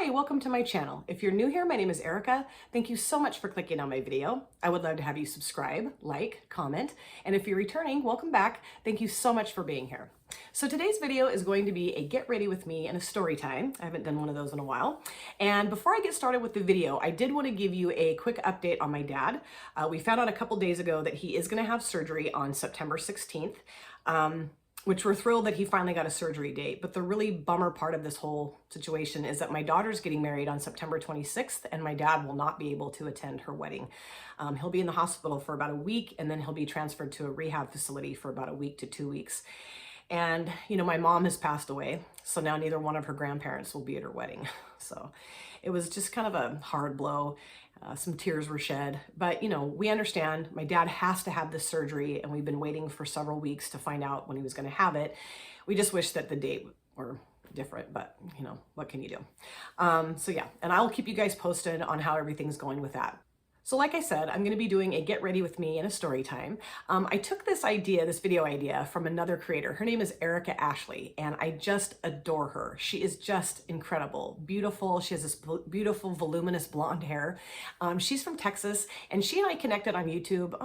Hi, welcome to my channel. If you're new here, my name is Erica. Thank you so much for clicking on my video. I would love to have you subscribe, like, comment, and if you're returning, welcome back. Thank you so much for being here. So today's video is going to be a get ready with me and a story time. I haven't done one of those in a while. And before I get started with the video, I did want to give you a quick update on my dad. We found out a couple days ago that he is going to have surgery on September 16th. Which we're thrilled that he finally got a surgery date. But the really bummer part of this whole situation is that my daughter's getting married on September 26th and my dad will not be able to attend her wedding. He'll be in the hospital for about a week and then he'll be transferred to a rehab facility for about a week to 2 weeks. And, you know, my mom has passed away, so now neither one of her grandparents will be at her wedding. So it was just kind of a hard blow. Some tears were shed, but you know, we understand my dad has to have this surgery and we've been waiting for several weeks to find out when he was going to have it. We just wish that the date were different, but you know, what can you do? So yeah, and I'll keep you guys posted on how everything's going with that. So like I said, I'm going to be doing a get ready with me and a story time. I took this video idea from another creator. Her name is Erica Ashley, and I just adore her. She is just incredible, beautiful. She has this beautiful, voluminous blonde hair. She's from Texas, and she and I connected on YouTube,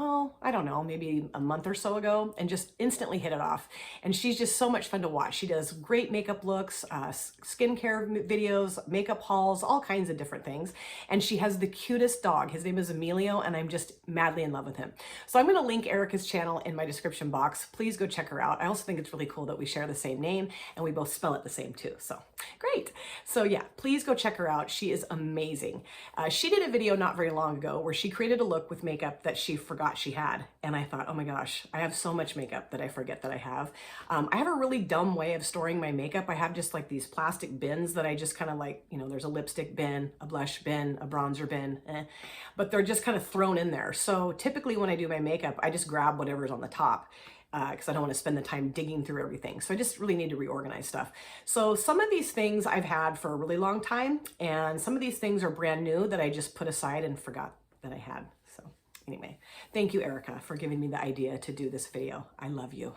I don't know, maybe a month or so ago, and just instantly hit it off. And she's just so much fun to watch. She does great makeup looks, skincare videos, makeup hauls, all kinds of different things. And she has the cutest dog. His name is Emilio, and I'm just madly in love with him. So I'm going to link Erica's channel in my description box. Please go check her out. I also think it's really cool that we share the same name and we both spell it the same too. So great. So yeah, please go check her out. She is amazing. She did a video not very long ago where she created a look with makeup that she forgot she had. And I thought, oh my gosh, I have so much makeup that I forget that I have. I have a really dumb way of storing my makeup. I have just like these plastic bins that I just kind of like, you know, there's a lipstick bin, a blush bin, a bronzer bin, but they're just kind of thrown in there. So typically when I do my makeup, I just grab whatever's on the top because I don't want to spend the time digging through everything. So I just really need to reorganize stuff. So some of these things I've had for a really long time, and some of these things are brand new that I just put aside and forgot that I had. So anyway, thank you, Erica, for giving me the idea to do this video. I love you.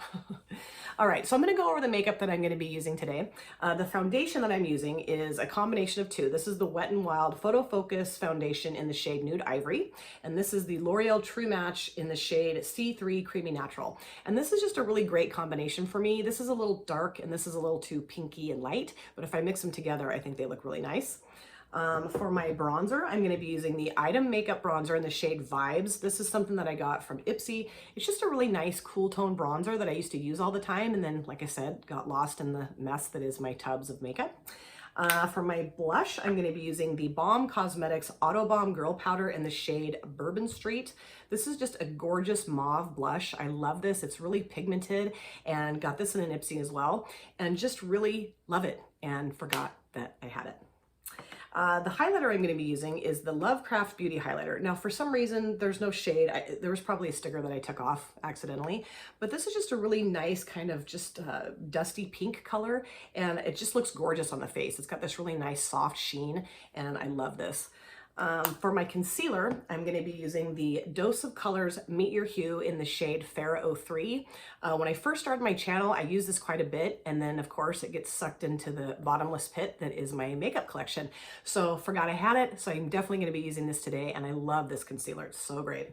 All right, so I'm going to go over the makeup that I'm going to be using today. The foundation that I'm using is a combination of two. This is the Wet n Wild Photofocus foundation in the shade Nude Ivory, and this is the L'Oreal True Match in the shade C3 Creamy Natural. And this is just a really great combination for me. This is a little dark and this is a little too pinky and light, but if I mix them together, I think they look really nice. For my bronzer, I'm going to be using the Item Makeup Bronzer in the shade Vibez. This is something that I got from Ipsy. It's just a really nice cool tone bronzer that I used to use all the time, and then, like I said, got lost in the mess that is my tubs of makeup. For my blush, I'm going to be using the Balm Cosmetics Auto Balm Girl Powder in the shade Bourbon Street. This is just a gorgeous mauve blush. I love this. It's really pigmented, and got this in an Ipsy as well, and just really love it and forgot that I had it. The highlighter I'm going to be using is the Lovecraft Beauty Highlighter. Now, for some reason, there's no shade. There was probably a sticker that I took off accidentally, but this is just a really nice kind of just dusty pink color, and it just looks gorgeous on the face. It's got this really nice soft sheen, and I love this. For my concealer, I'm going to be using the Dose of Colors Meet Your Hue in the shade Fair 03. When I first started my channel, I used this quite a bit, and then of course it gets sucked into the bottomless pit that is my makeup collection. So forgot I had it, so I'm definitely going to be using this today, and I love this concealer. It's so great.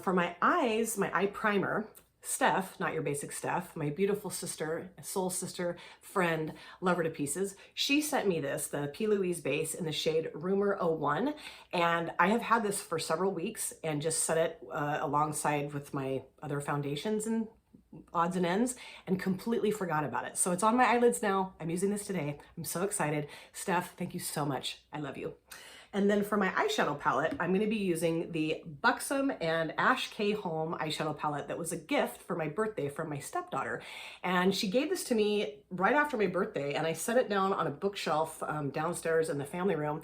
For my eyes, my eye primer, Steph, not your basic Steph, my beautiful sister, soul sister, friend, lover to pieces, she sent me this, the P. Louise base in the shade Rumour 01, and I have had this for several weeks and just set it alongside with my other foundations and odds and ends and completely forgot about it. So it's on my eyelids now. I'm using this today. I'm so excited. Steph, thank you so much. I love you. And then for my eyeshadow palette, I'm going to be using the Buxom and Ash K Holm eyeshadow palette that was a gift for my birthday from my stepdaughter. And she gave this to me right after my birthday, and I set it down on a bookshelf downstairs in the family room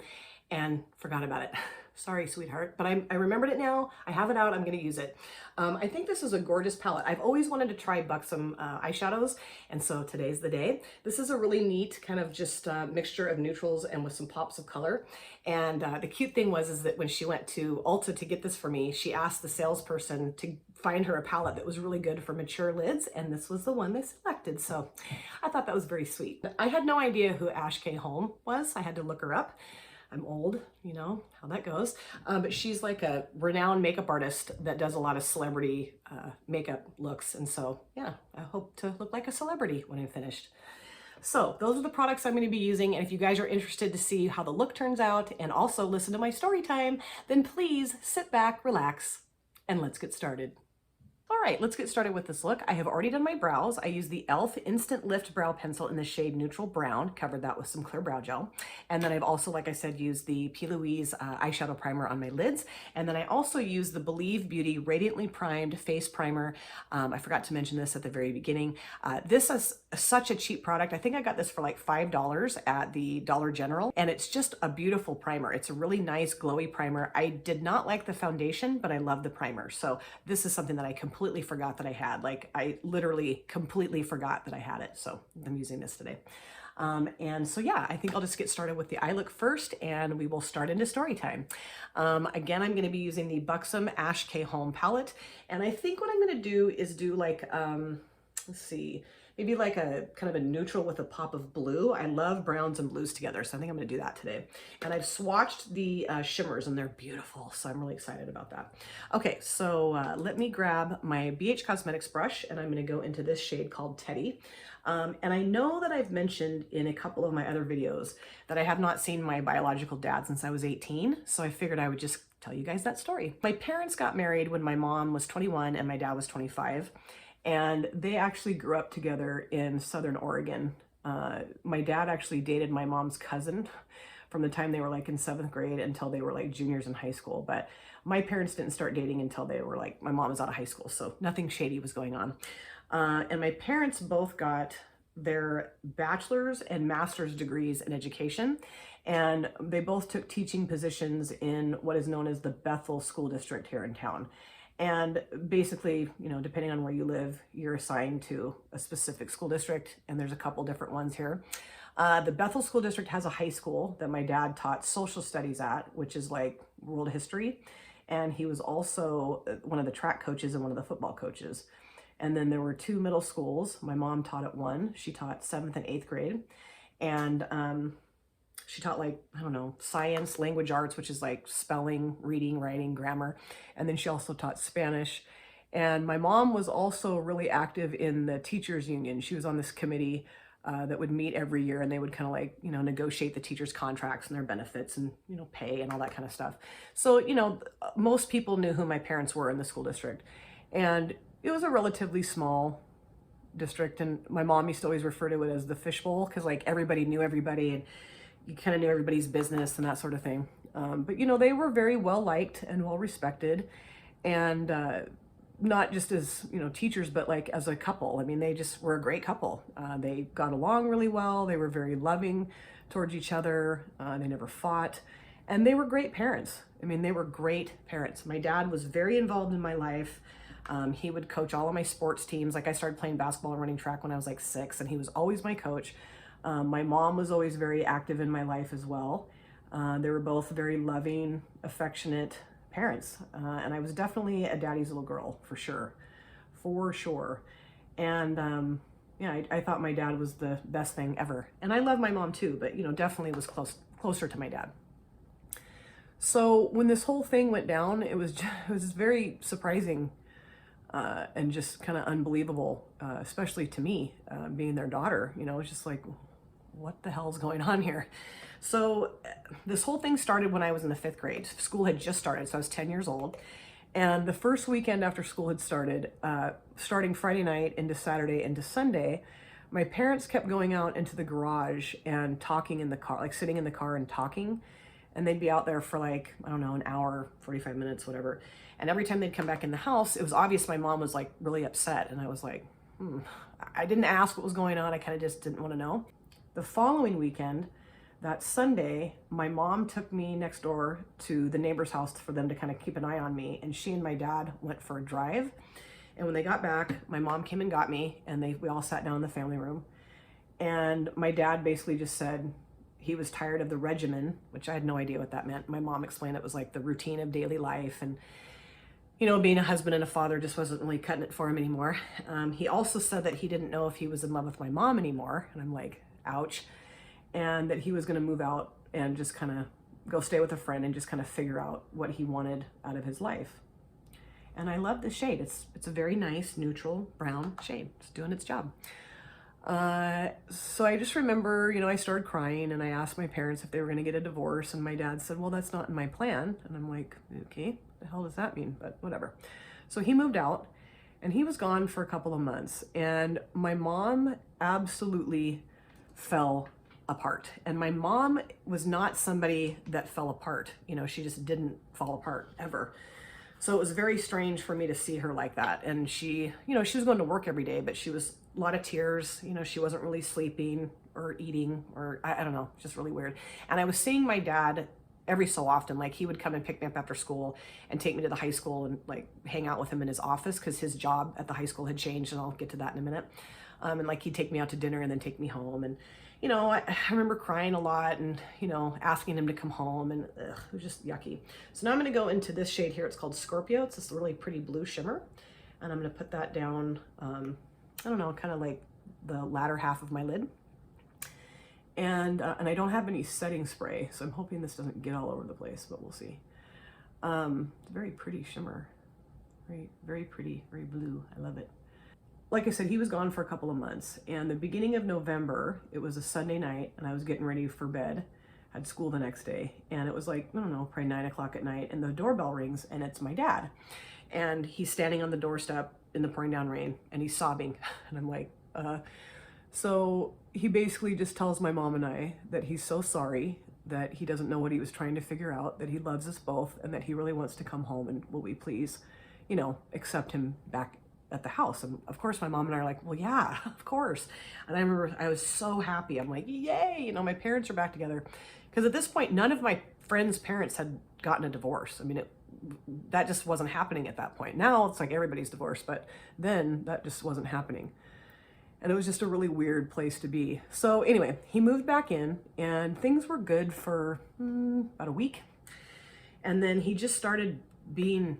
and forgot about it. Sorry, sweetheart, but I remembered it now. I have it out. I'm going to use it. I think this is a gorgeous palette. I've always wanted to try Buxom eyeshadows, and so today's the day. This is a really neat kind of just mixture of neutrals and with some pops of color. And the cute thing was that when she went to Ulta to get this for me, she asked the salesperson find her a palette that was really good for mature lids, and this was the one they selected. So I thought that was very sweet. I had no idea who Ash K Holm was. I had to look her up. I'm old, you know how that goes. But she's like a renowned makeup artist that does a lot of celebrity makeup looks. And so, yeah, I hope to look like a celebrity when I'm finished. So those are the products I'm going to be using. And if you guys are interested to see how the look turns out and also listen to my story time, then please sit back, relax, and let's get started. All right, let's get started with this look. I have already done my brows. I used the e.l.f. Instant Lift Brow Pencil in the shade Neutral Brown, covered that with some clear brow gel. And then I've also, like I said, used the P. Louise eyeshadow primer on my lids. And then I also used the Believe Beauty Radiantly Primed Face Primer. I forgot to mention this at the very beginning. This is such a cheap product. I think I got this for like $5 at the Dollar General. And it's just a beautiful primer. It's a really nice glowy primer. I did not like the foundation, but I love the primer. So this is something that I completely forgot that I had. Like, I literally completely forgot that I had it. So I'm using this today. And so, yeah, I think I'll just get started with the eye look first, and we will start into story time. Again, I'm going to be using the Buxom Ash K Holm palette. And I think what I'm going to do is do like, let's see, maybe like a kind of a neutral with a pop of blue. I love browns and blues together, so I think I'm gonna do that today. And I've swatched the shimmers, and they're beautiful, so I'm really excited about that. Okay, so let me grab my BH Cosmetics brush, and I'm gonna go into this shade called Teddy. And I know that I've mentioned in a couple of my other videos that I have not seen my biological dad since I was 18, so I figured I would just tell you guys that story. My parents got married when my mom was 21 and my dad was 25. And they actually grew up together in Southern Oregon. My dad actually dated my mom's cousin from the time they were like in 7th grade until they were like juniors in high school. But my parents didn't start dating until they were like, my mom was out of high school, so nothing shady was going on. And my parents both got their bachelor's and master's degrees in education. And they both took teaching positions in what is known as the Bethel School District here in town. And basically, you know, depending on where you live, you're assigned to a specific school district, and there's a couple different ones here. The Bethel School District has a high school that my dad taught social studies at, which is like world history. And he was also one of the track coaches and one of the football coaches. And then there were 2 middle schools. My mom taught at one. She taught 7th and 8th grade. And she taught like, I don't know, science, language arts, which is like spelling, reading, writing, grammar. And then she also taught Spanish. And my mom was also really active in the teachers union. She was on this committee that would meet every year, and they would kind of like, you know, negotiate the teachers' contracts and their benefits and, you know, pay and all that kind of stuff. So, you know, most people knew who my parents were in the school district. And it was a relatively small district. And my mom used to always refer to it as the fishbowl, because like everybody knew everybody, and you kind of knew everybody's business and that sort of thing. But, you know, they were very well liked and well respected, and not just as, you know, teachers, but like as a couple. I mean, they just were a great couple. They got along really well. They were very loving towards each other. They never fought, and they were great parents. I mean, they were great parents. My dad was very involved in my life. He would coach all of my sports teams. Like, I started playing basketball and running track when I was like 6, and he was always my coach. My mom was always very active in my life as well. They were both very loving, affectionate parents. And I was definitely a daddy's little girl, for sure. For sure. And yeah, I thought my dad was the best thing ever. And I love my mom too, but, you know, definitely was closer to my dad. So when this whole thing went down, it was very surprising and just kind of unbelievable, especially to me, being their daughter. You know, it's just like, what the hell's going on here? So this whole thing started when I was in the 5th grade. School had just started, so I was 10 years old. And the first weekend after school had started, starting Friday night into Saturday into Sunday, my parents kept going out into the garage and talking in the car, like sitting in the car and talking. And they'd be out there for like, I don't know, an hour, 45 minutes, whatever. And every time they'd come back in the house, it was obvious my mom was like really upset. And I was like, I didn't ask what was going on. I kind of just didn't want to know. The following weekend, that Sunday, my mom took me next door to the neighbor's house for them to kind of keep an eye on me. And she and my dad went for a drive. And when they got back, my mom came and got me, and we all sat down in the family room. And my dad basically just said he was tired of the regimen, which I had no idea what that meant. My mom explained it was like the routine of daily life. And you know, being a husband and a father just wasn't really cutting it for him anymore. He also said that he didn't know if he was in love with my mom anymore. And I'm like, ouch. And that he was going to move out and just kind of go stay with a friend and just kind of figure out what he wanted out of his life. And I love this shade. It's a very nice neutral brown shade. It's doing its job. So I just remember, you know, I started crying and I asked my parents if they were going to get a divorce, and my dad said, well, that's not in my plan. And I'm like, okay, what the hell does that mean? But whatever. So he moved out and he was gone for a couple of months, and my mom absolutely fell apart. And my mom was not somebody that fell apart. You know, she just didn't fall apart ever. So it was very strange for me to see her like that. And she, you know, she was going to work every day, but she was a lot of tears. You know, she wasn't really sleeping or eating, or I don't know, just really weird. And I was seeing my dad every so often. Like, he would come and pick me up after school and take me to the high school and like hang out with him in his office, because his job at the high school had changed, and I'll get to that in a minute. And like, he'd take me out to dinner and then take me home. And you know, I remember crying a lot and, you know, asking him to come home, and it was just yucky. So now I'm going to go into this shade here. It's called Scorpio. It's this really pretty blue shimmer. And I'm going to put that down, I don't know, kind of like the latter half of my lid. And I don't have any setting spray, so I'm hoping this doesn't get all over the place, but we'll see. It's a very pretty shimmer. Very, very pretty, very blue. I love it. Like I said, he was gone for a couple of months, and the beginning of November, it was a Sunday night, and I was getting ready for bed. I had school the next day, and it was like, I don't know, probably 9 o'clock at night, and the doorbell rings, and it's my dad. And he's standing on the doorstep in the pouring down rain, and he's sobbing. And I'm like, So he basically just tells my mom and I that he's so sorry, that he doesn't know what he was trying to figure out, that he loves us both, and that he really wants to come home, and will we please, you know, accept him back at the house. And of course my mom and I are like, well, yeah, of course. And I remember I was so happy. I'm like, yay, you know, my parents are back together. Because at this point, none of my friends' parents had gotten a divorce. I mean, that just wasn't happening at that point. Now it's like everybody's divorced, but then that just wasn't happening. And it was just a really weird place to be. So anyway, he moved back in, and things were good for about a week. And then he just started being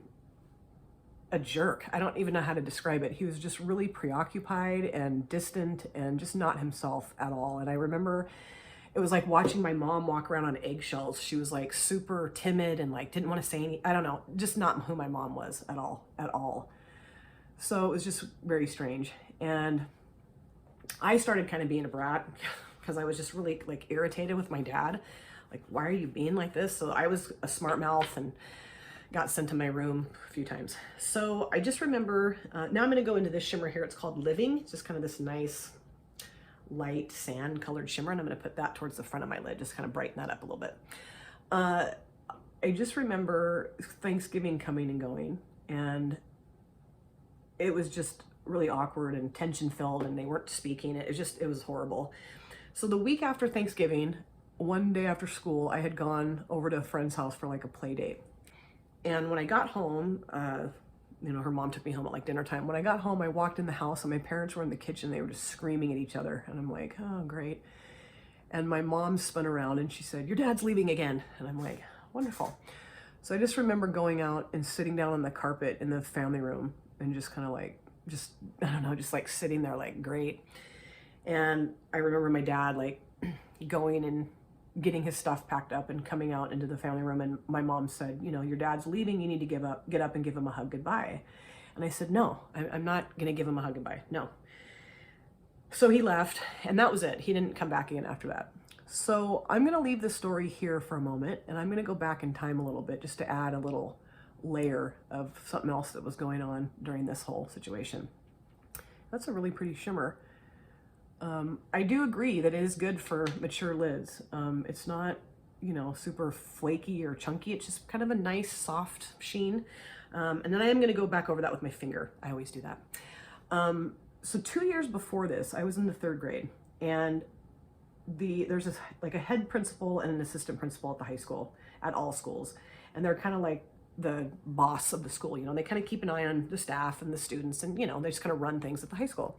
a jerk. I don't even know how to describe it. He was just really preoccupied and distant and just not himself at all. And I remember it was like watching my mom walk around on eggshells. She was like super timid and like didn't want to say any, I don't know, just not who my mom was at all. So it was just very strange. And I started kind of being a brat because I was just really like irritated with my dad. Like, why are you being like this? So I was a smart mouth and got sent to my room a few times. So I just remember, now I'm gonna go into this shimmer here. It's called Living. It's just kind of this nice light sand colored shimmer. And I'm gonna put that towards the front of my lid, just kind of brighten that up a little bit. I just remember Thanksgiving coming and going, and it was just really awkward and tension filled, and they weren't speaking. It was horrible. So the week after Thanksgiving, one day after school, I had gone over to a friend's house for like a play date. And when I got home, you know, her mom took me home at like dinner time. When I got home, I walked in the house and my parents were in the kitchen. They were just screaming at each other. And I'm like, oh, great. And my mom spun around and she said, your dad's leaving again. And I'm like, wonderful. So I just remember going out and sitting down on the carpet in the family room and just kind of like, I don't know, just like sitting there like, great. And I remember my dad like going and getting his stuff packed up and coming out into the family room, and my mom said, you know, your dad's leaving, you need to get up and give him a hug goodbye. And I said, no, I'm not gonna give him a hug goodbye, no. So he left, and that was it. He didn't come back again after that. So I'm gonna leave the story here for a moment, and I'm gonna go back in time a little bit just to add a little layer of something else that was going on during this whole situation. That's a really pretty shimmer. I do agree that it is good for mature lids. It's not, you know, super flaky or chunky. It's just kind of a nice soft sheen. And then I am going to go back over that with my finger. I always do that. So 2 years before this, I was in the 3rd grade, and there's like a head principal and an assistant principal at the high school, at all schools. And they're kind of like the boss of the school, you know, they kind of keep an eye on the staff and the students, and, you know, they just kind of run things at the high school.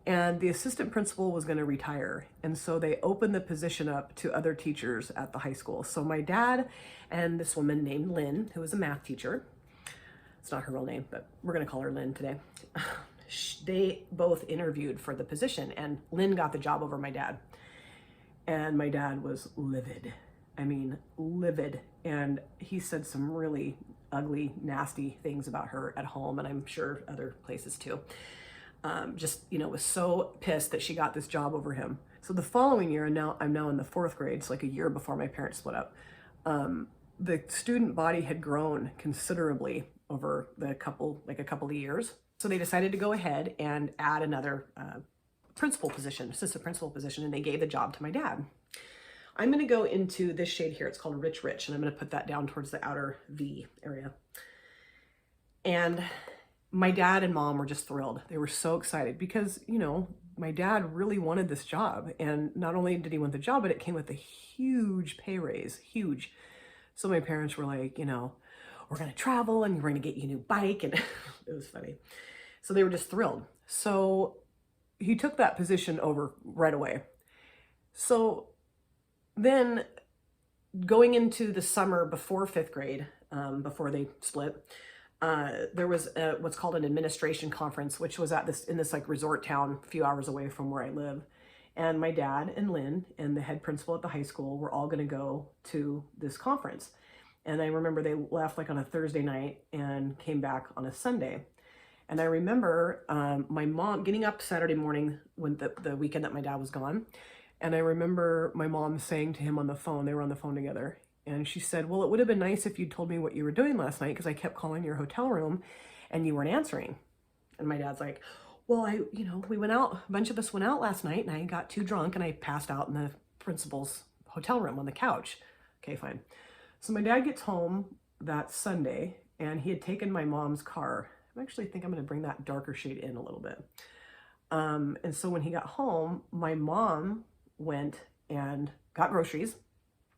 And the assistant principal was going to retire. And so they opened the position up to other teachers at the high school. So my dad and this woman named Lynn, who was a math teacher, It's not her real name, but we're going to call her Lynn today. They both interviewed for the position, and Lynn got the job over my dad. And my dad was livid. I mean, livid. And he said some really ugly, nasty things about her at home, and I'm sure other places too. Just, you know, was so pissed that she got this job over him. So the following year, and I'm now in the 4th grade, so like a year before my parents split up, the student body had grown considerably over a couple of years. So they decided to go ahead and add another principal position, assistant principal position, and they gave the job to my dad. I'm going to go into this shade here. It's called Rich Rich, and I'm going to put that down towards the outer V area. And my dad and mom were just thrilled. They were so excited because, you know, my dad really wanted this job. And not only did he want the job, but it came with a huge pay raise, huge. So my parents were like, you know, we're going to travel and we're going to get you a new bike. And it was funny. So they were just thrilled. So he took that position over right away. So then going into the summer before 5th grade, before they split, there was what's called an administration conference, which was in this like resort town a few hours away from where I live. And my dad and Lynn and the head principal at the high school were all going to go to this conference. And I remember they left like on a Thursday night and came back on a Sunday. And I remember my mom getting up Saturday morning when the weekend that my dad was gone. And I remember my mom saying to him on the phone, they were on the phone together, and she said, well, it would have been nice if you'd told me what you were doing last night, because I kept calling your hotel room and you weren't answering. And my dad's like, well, we went out, a bunch of us went out last night and I got too drunk and I passed out in the principal's hotel room on the couch. Okay, fine. So my dad gets home that Sunday and he had taken my mom's car. I actually think I'm going to bring that darker shade in a little bit. And so when he got home, my mom went and got groceries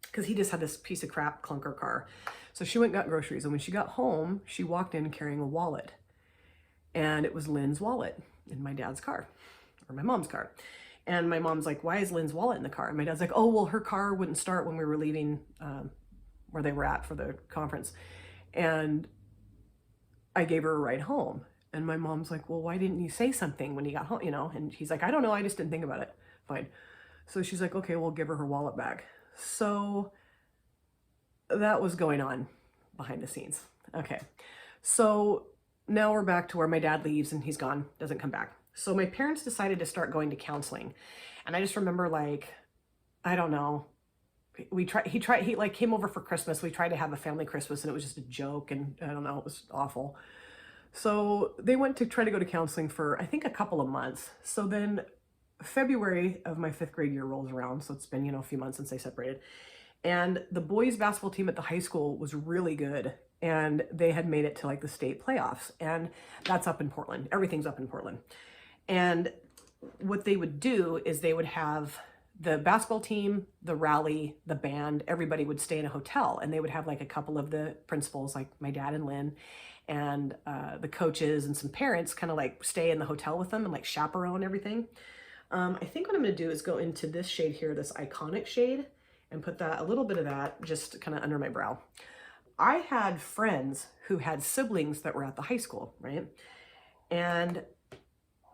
because he just had this piece of crap clunker car. So she went and got groceries. And when she got home, she walked in carrying a wallet. And it was Lynn's wallet in my dad's car, or my mom's car. And my mom's like, why is Lynn's wallet in the car? And my dad's like, oh, well, her car wouldn't start when we were leaving where they were at for the conference. And I gave her a ride home. And my mom's like, well, why didn't you say something when you got home? You know, and he's like, I don't know. I just didn't think about it. Fine. So she's like, okay, we'll give her wallet back. So that was going on behind the scenes. Okay. So now we're back to where my dad leaves and he's gone, doesn't come back. So my parents decided to start going to counseling. And I just remember, like, I don't know, he like came over for Christmas. We tried to have a family Christmas and it was just a joke. And I don't know, it was awful. So they went to try to go to counseling for, I think, a couple of months. So then February of my 5th grade year rolls around. So it's been, a few months since they separated. And the boys basketball team at the high school was really good. And they had made it to like the state playoffs. And that's up in Portland. Everything's up in Portland. And what they would do is they would have the basketball team, the rally, the band, everybody would stay in a hotel. And they would have like a couple of the principals, like my dad and Lynn, and the coaches and some parents kind of like stay in the hotel with them and like chaperone everything. I think what I'm going to do is go into this shade here, this iconic shade, and put a little bit of that just kind of under my brow. I had friends who had siblings that were at the high school, right? And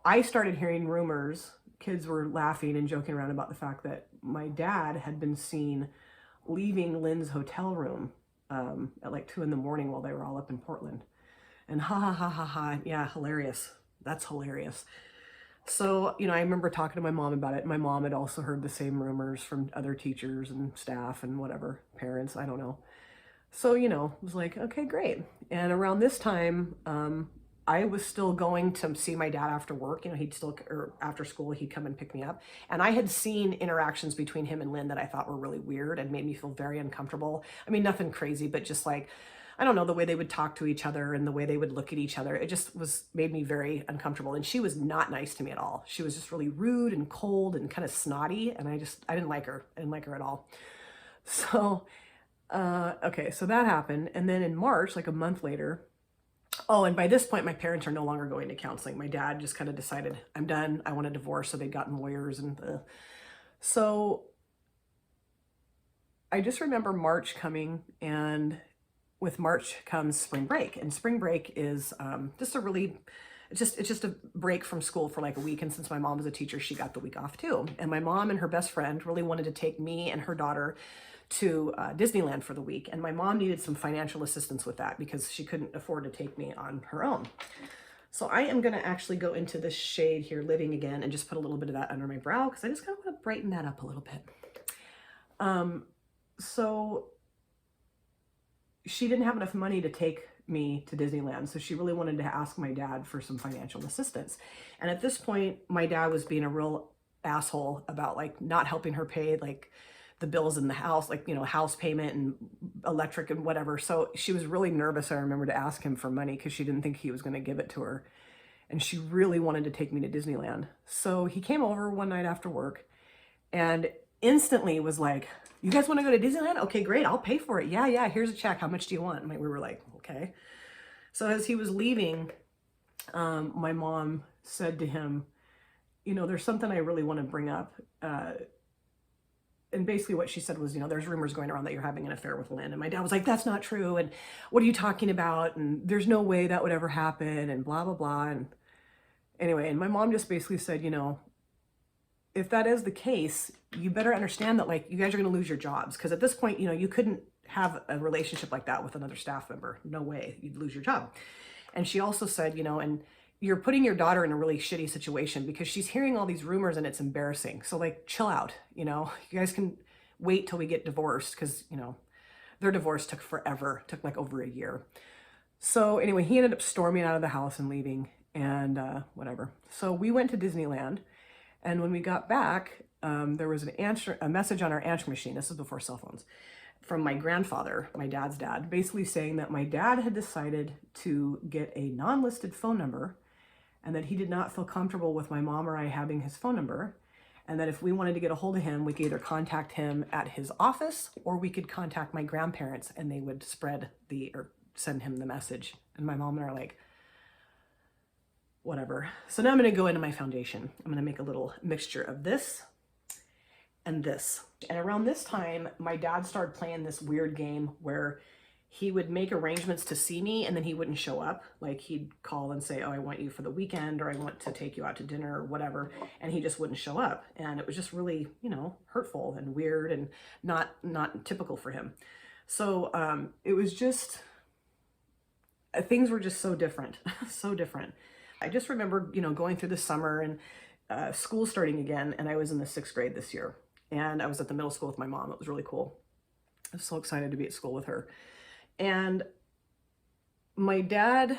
I started hearing rumors. Kids were laughing and joking around about the fact that my dad had been seen leaving Lynn's hotel room at like 2 in the morning while they were all up in Portland. And ha ha ha ha ha, yeah, hilarious. That's hilarious. So, I remember talking to my mom about it. My mom had also heard the same rumors from other teachers and staff and whatever, parents, I don't know. So, it was like, okay, great. And around this time, I was still going to see my dad after work. Or after school, he'd come and pick me up. And I had seen interactions between him and Lynn that I thought were really weird and made me feel very uncomfortable. I mean, nothing crazy, but just like, I don't know, the way they would talk to each other and the way they would look at each other. It just made me very uncomfortable. And she was not nice to me at all. She was just really rude and cold and kind of snotty. And I didn't like her. I didn't like her at all. So, okay, so that happened. And then in March, like a month later, oh, and by this point, my parents are no longer going to counseling. My dad just kind of decided, I'm done. I want a divorce. So they'd gotten lawyers and so I just remember March coming and with March comes spring break, and spring break is just a really, it's just a break from school for like a week. And since my mom was a teacher, she got the week off too. And my mom and her best friend really wanted to take me and her daughter to Disneyland for the week. And my mom needed some financial assistance with that because she couldn't afford to take me on her own. So I am gonna actually go into this shade here, Living Again, and just put a little bit of that under my brow because I just kind of want to brighten that up a little bit. So she didn't have enough money to take me to Disneyland, so she really wanted to ask my dad for some financial assistance. And at this point, my dad was being a real asshole about like not helping her pay like the bills in the house, like, you know, house payment and electric and whatever. So she was really nervous, I remember, to ask him for money because she didn't think he was going to give it to her. And she really wanted to take me to Disneyland. So he came over one night after work and instantly was like, you guys want to go to Disneyland? Okay, great. I'll pay for it. Yeah. Here's a check. How much do you want? And we were like, okay. So as he was leaving, my mom said to him, you know, there's something I really want to bring up. And basically what she said was, you know, there's rumors going around that you're having an affair with Lynn. And my dad was like, that's not true. And what are you talking about? And there's no way that would ever happen and blah, blah, blah. And anyway, and my mom just basically said, you know, if that is the case, you better understand that like you guys are going to lose your jobs. Because at this point, you know, you couldn't have a relationship like that with another staff member. No way, you'd lose your job. And she also said, you know, and you're putting your daughter in a really shitty situation because she's hearing all these rumors and it's embarrassing. So like, chill out, you know, you guys can wait till we get divorced because, you know, their divorce took forever, took like over a year. So anyway, he ended up storming out of the house and leaving and whatever. So we went to Disneyland. And when we got back, there was a message on our answering machine. This is before cell phones, from my grandfather, my dad's dad, basically saying that my dad had decided to get a non-listed phone number and that he did not feel comfortable with my mom or I having his phone number. And that if we wanted to get a hold of him, we could either contact him at his office or we could contact my grandparents and they would or send him the message. And my mom and I are like, whatever. So now I'm going to go into my foundation. I'm going to make a little mixture of this and this. And around this time, my dad started playing this weird game where he would make arrangements to see me and then he wouldn't show up. Like he'd call and say, oh, I want you for the weekend, or I want to take you out to dinner or whatever. And he just wouldn't show up. And it was just really, you know, hurtful and weird and not typical for him. So it was just, things were just so different, so different. I just remember, you know, going through the summer and school starting again. And I was in the 6th grade this year. And I was at the middle school with my mom. It was really cool. I was so excited to be at school with her. And my dad,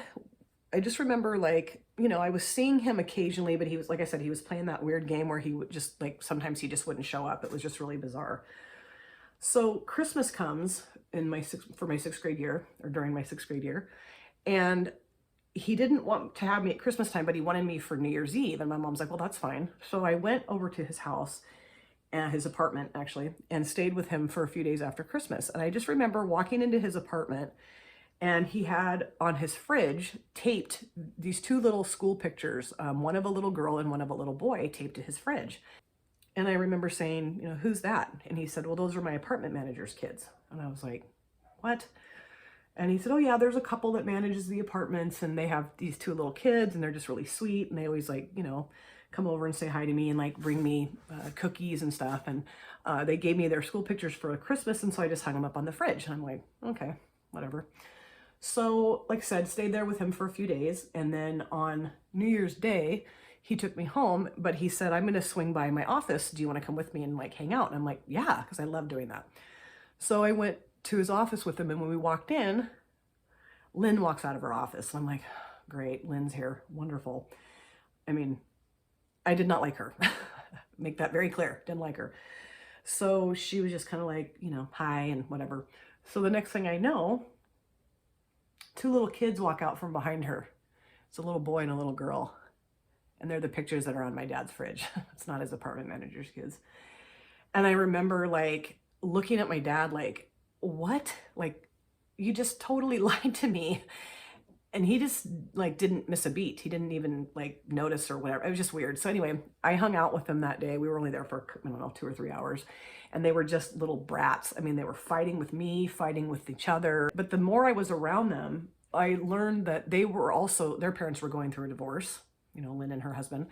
I just remember like, you know, I was seeing him occasionally, but he was, like I said, he was playing that weird game where he would just like, sometimes he just wouldn't show up. It was just really bizarre. So Christmas comes for my 6th grade year, or during my 6th grade year. And he didn't want to have me at Christmas time, but he wanted me for New Year's Eve. And my mom's like, well, that's fine. So I went over to his house, his apartment actually, and stayed with him for a few days after Christmas. And I just remember walking into his apartment and he had on his fridge taped these 2 little school pictures, one of a little girl and one of a little boy, taped to his fridge. And I remember saying, you know, who's that? And he said, well, those are my apartment manager's kids. And I was like, what? And he said, oh yeah, there's a couple that manages the apartments and they have these 2 little kids and they're just really sweet. And they always like, you know, come over and say hi to me and like bring me cookies and stuff. And they gave me their school pictures for Christmas. And so I just hung them up on the fridge. And I'm like, okay, whatever. So like I said, stayed there with him for a few days. And then on New Year's Day, he took me home, but he said, I'm going to swing by my office. Do you want to come with me and like hang out? And I'm like, yeah, because I love doing that. So I went to his office with him. And when we walked in, Lynn walks out of her office. And I'm like, great, Lynn's here. Wonderful. I mean, I did not like her. Make that very clear. Didn't like her. So she was just kind of like, you know, hi and whatever. So the next thing I know, 2 little kids walk out from behind her. It's a little boy and a little girl. And they're the pictures that are on my dad's fridge. It's not his apartment manager's kids. And I remember like looking at my dad like, what? Like, you just totally lied to me. and he just like didn't miss a beat. He didn't even like notice or whatever. It was just weird. So anyway, I hung out with them that day. We were only there for, I don't know, 2 or 3 hours, and they were just little brats. I mean, they were fighting with me, fighting with each other. But the more I was around them, I learned that they were also, their parents were going through a divorce, you know, Lynn and her husband,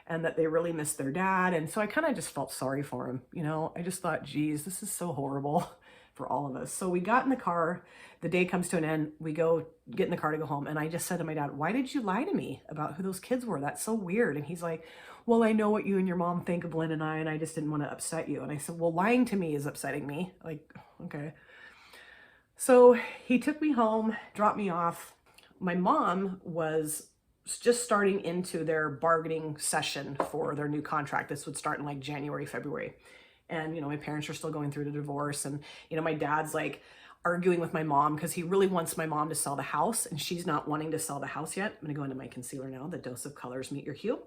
and that they really missed their dad. And so I kind of just felt sorry for him. You know, I just thought, geez, this is so horrible for all of us. So we got in the car, the day comes to an end, we go get in the car to go home. And I just said to my dad, why did you lie to me about who those kids were? That's so weird. And he's like, well, I know what you and your mom think of Lynn and I just didn't want to upset you. And I said, well, lying to me is upsetting me. Like, okay. So he took me home, dropped me off. My mom was just starting into their bargaining session for their new contract. This would start in like January, February. And, you know, my parents are still going through the divorce. And, you know, my dad's like arguing with my mom because he really wants my mom to sell the house, and she's not wanting to sell the house yet. I'm going to go into my concealer now, the Dose of Colors Meet Your Hue.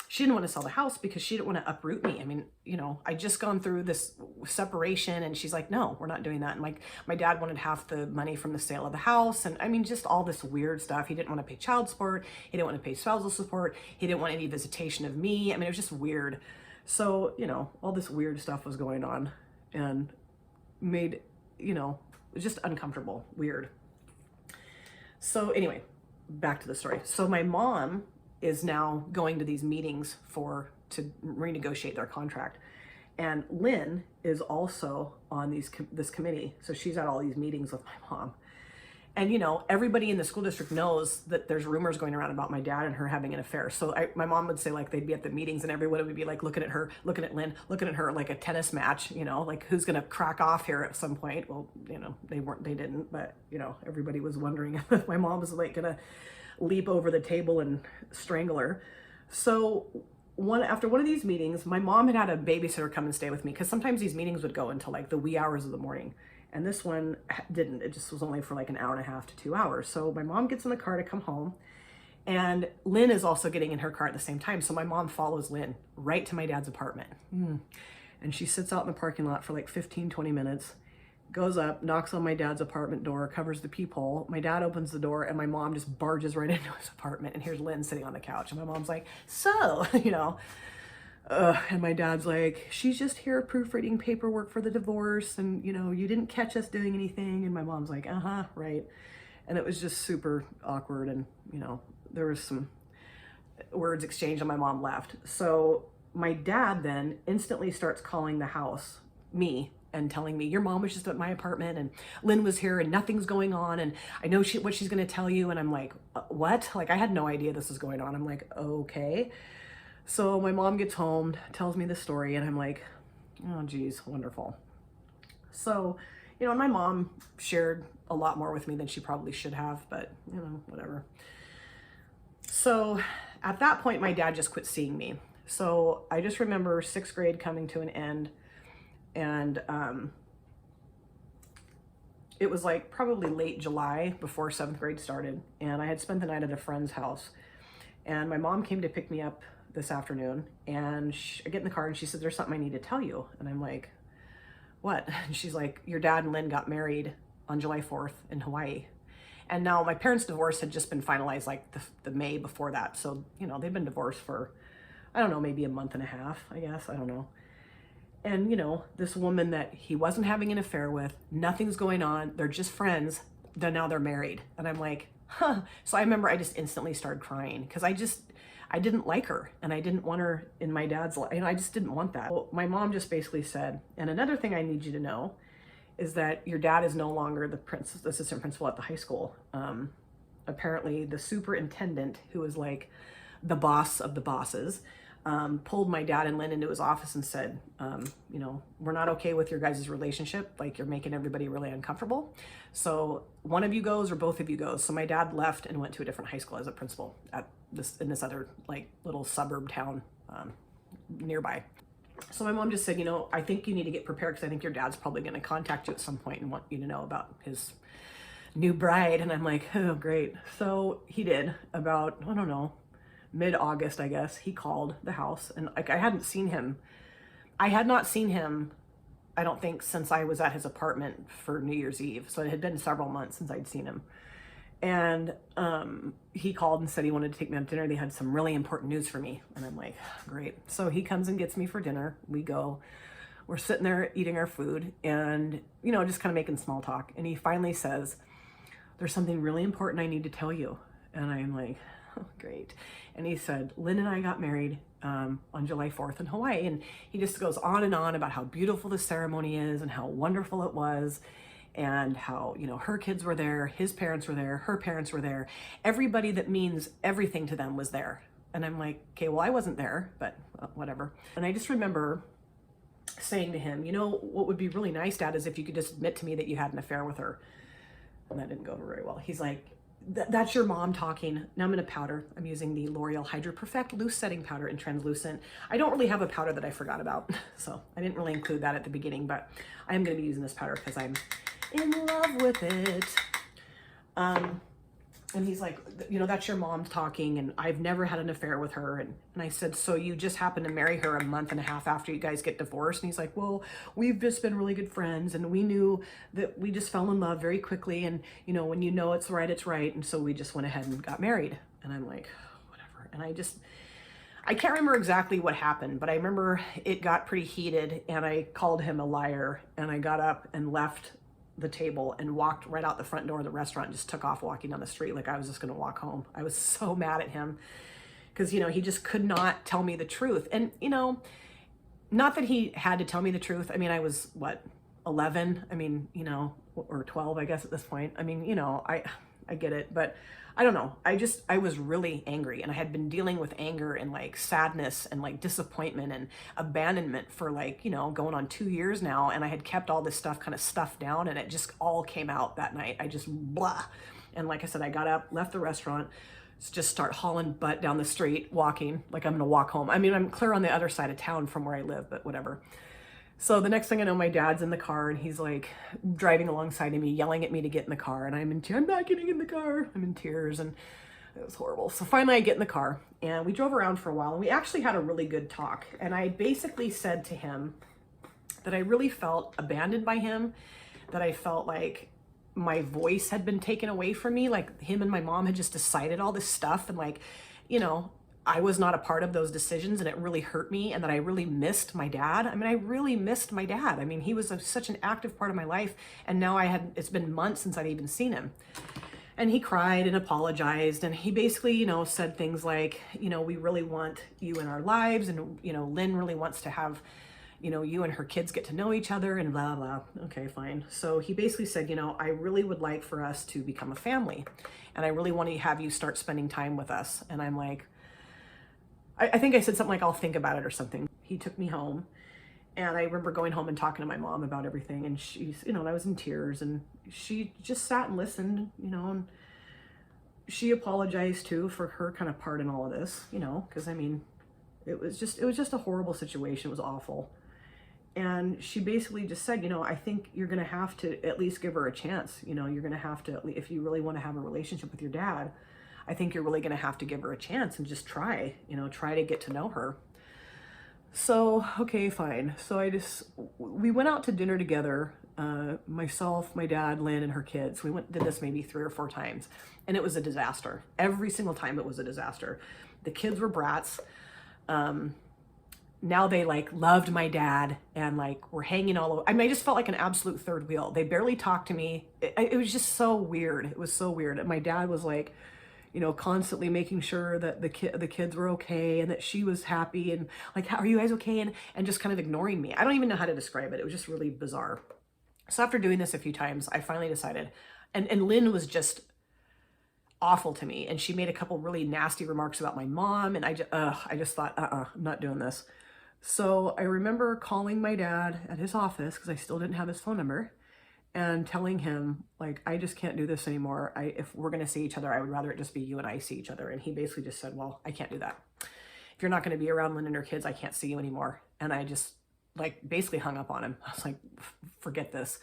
She didn't want to sell the house because she didn't want to uproot me. I mean, you know, I just gone through this separation, and she's like, no, we're not doing that. And like, my dad wanted half the money from the sale of the house. And I mean, just all this weird stuff. He didn't want to pay child support. He didn't want to pay spousal support. He didn't want any visitation of me. I mean, it was just weird. So, you know, all this weird stuff was going on and made, you know, it was just uncomfortable, weird. So anyway, back to the story. So my mom is now going to these meetings to renegotiate their contract. And Lynn is also on this committee. So she's at all these meetings with my mom. And, you know, everybody in the school district knows that there's rumors going around about my dad and her having an affair. So my mom would say, like, they'd be at the meetings and everyone would be like looking at her, looking at Lynn, looking at her like a tennis match, you know, like who's going to crack off here at some point. Well, you know, they didn't, but, you know, everybody was wondering if my mom was like going to leap over the table and strangle her. So after one of these meetings, my mom had a babysitter come and stay with me, because sometimes these meetings would go until like the wee hours of the morning. And this one didn't. It just was only for like an hour and a half to 2 hours. So my mom gets in the car to come home, and Lynn is also getting in her car at the same time. So my mom follows Lynn right to my dad's apartment. And she sits out in the parking lot for like 15, 20 minutes, goes up, knocks on my dad's apartment door, covers the peephole. My dad opens the door, and my mom just barges right into his apartment. And here's Lynn sitting on the couch. And my mom's like, so, you know, and my dad's like, she's just here proofreading paperwork for the divorce, and, you know, you didn't catch us doing anything. And my mom's like, uh-huh, right. And it was just super awkward. And, you know, there was some words exchanged, and my mom left. So my dad then instantly starts calling the house, me, and telling me, your mom was just at my apartment, and Lynn was here, and nothing's going on, and I know what she's going to tell you. And I'm like, what? Like, I had no idea this was going on. I'm like, okay. So my mom gets home, tells me the story, and I'm like, oh, geez, wonderful. So, you know, my mom shared a lot more with me than she probably should have, but, you know, whatever. So at that point, my dad just quit seeing me. So I just remember 6th grade coming to an end, and it was like probably late July before 7th grade started, and I had spent the night at a friend's house, and my mom came to pick me up this afternoon, and I get in the car, and she said, there's something I need to tell you. And I'm like, what? And she's like, your dad and Lynn got married on July 4th in Hawaii. And now my parents' divorce had just been finalized like the May before that. So, you know, they've been divorced for, I don't know, maybe a month and a half, I guess. I don't know. And, you know, this woman that he wasn't having an affair with, nothing's going on, they're just friends, now they're married. And I'm like, huh. So I remember I just instantly started crying, because I didn't like her, and I didn't want her in my dad's life. You know, I just didn't want that. Well, my mom just basically said, and another thing I need you to know is that your dad is no longer the assistant principal at the high school. Apparently the superintendent, who was like the boss of the bosses, pulled my dad and Lynn into his office and said, you know, we're not okay with your guys' relationship. Like, you're making everybody really uncomfortable. So one of you goes or both of you goes. So my dad left and went to a different high school as a principal in this other like little suburb town nearby. So my mom just said, you know, I think you need to get prepared, because I think your dad's probably going to contact you at some point and want you to know about his new bride. And I'm like, oh, great. So he did. About, I don't know, mid-August, I guess, he called the house, and like, I hadn't seen him. I had not seen him, I don't think, since I was at his apartment for New Year's Eve. So it had been several months since I'd seen him. And he called and said he wanted to take me out to dinner. They had some really important news for me. And I'm like, great. So he comes and gets me for dinner. We go, we're sitting there eating our food and, you know, just kind of making small talk. And he finally says, there's something really important I need to tell you. And I'm like, oh, great. And he said, Lynn and I got married on July 4th in Hawaii. And he just goes on and on about how beautiful the ceremony is and how wonderful it was. And how, you know, her kids were there, his parents were there, her parents were there. Everybody that means everything to them was there. And I'm like, okay, well, I wasn't there, but whatever. And I just remember saying to him, you know, what would be really nice, Dad, is if you could just admit to me that you had an affair with her. And that didn't go over very well. He's like, that's your mom talking. Now I'm going to powder. I'm using the L'Oreal Hydra Perfecte Loose Setting Powder in Translucent. I don't really have a powder that I forgot about, so I didn't really include that at the beginning, but I am going to be using this powder because I'm in love with it. And he's like, you know, that's your mom talking, and I've never had an affair with her. And I said, so you just happened to marry her a month and a half after you guys get divorced? And he's like, well, we've just been really good friends, and we knew that we just fell in love very quickly. And, you know, when you know it's right, it's right. And so we just went ahead and got married. And I'm like, whatever. And I can't remember exactly what happened, but I remember it got pretty heated, and I called him a liar, and I got up and left the table and walked right out the front door of the restaurant and just took off walking down the street like I was just going to walk home. I was so mad at him because, you know, he just could not tell me the truth. And, you know, not that he had to tell me the truth. I mean, I was, what, 11? I mean, you know, or 12, I guess at this point. I mean, you know, I get it, but I don't know. I was really angry, and I had been dealing with anger and like sadness and like disappointment and abandonment for like, you know, going on 2 years now. And I had kept all this stuff kind of stuffed down, and it just all came out that night. I just blah. And like I said, I got up, left the restaurant, just start hauling butt down the street, walking like I'm going to walk home. I mean, I'm clear on the other side of town from where I live, but whatever. So the next thing I know, my dad's in the car, and he's like driving alongside of me, yelling at me to get in the car. And I'm not getting in the car. I'm in tears, and it was horrible. So finally I get in the car, and we drove around for a while, and we actually had a really good talk. And I basically said to him that I really felt abandoned by him, that I felt like my voice had been taken away from me. Like him and my mom had just decided all this stuff, and like, you know, I was not a part of those decisions, and it really hurt me, and that I really missed my dad. I mean, I really missed my dad. I mean, he was such an active part of my life, and now it's been months since I've even seen him. And he cried and apologized, and he basically, you know, said things like, you know, we really want you in our lives, and, you know, Lynn really wants to have, you know, you and her kids get to know each other, and blah, blah. Okay, fine. So he basically said, you know, I really would like for us to become a family, and I really want to have you start spending time with us. And I'm like, I think I said something like, I'll think about it or something. He took me home, and I remember going home and talking to my mom about everything, and she's, you know, and I was in tears, and she just sat and listened, you know, and she apologized too for her kind of part in all of this, you know, because I mean, it was just a horrible situation. It was awful. And she basically just said, you know, I think you're going to have to at least give her a chance. You know, you're going to have to, if you really want to have a relationship with your dad, I think you're really going to have to give her a chance and just try, you know, try to get to know her. So, okay, fine. So we went out to dinner together, myself, my dad, Lynn, and her kids. We did this maybe 3 or 4 times, and it was a disaster. Every single time it was a disaster. The kids were brats. Now they like loved my dad and like were hanging all over. I mean, I just felt like an absolute third wheel. They barely talked to me. It was just so weird. It was so weird. And my dad was like, you know, constantly making sure that the kids were okay and that she was happy, and like, how are you guys okay? And just kind of ignoring me. I don't even know how to describe it. It was just really bizarre. So after doing this a few times, I finally decided, and Lynn was just awful to me. And she made a couple really nasty remarks about my mom. And I just thought, I'm not doing this. So I remember calling my dad at his office, because I still didn't have his phone number, and telling him, like, I just can't do this anymore. If we're going to see each other, I would rather it just be you and I see each other. And he basically just said, well, I can't do that. If you're not going to be around Lynn and her kids, I can't see you anymore. And I just like basically hung up on him. I was like, forget this.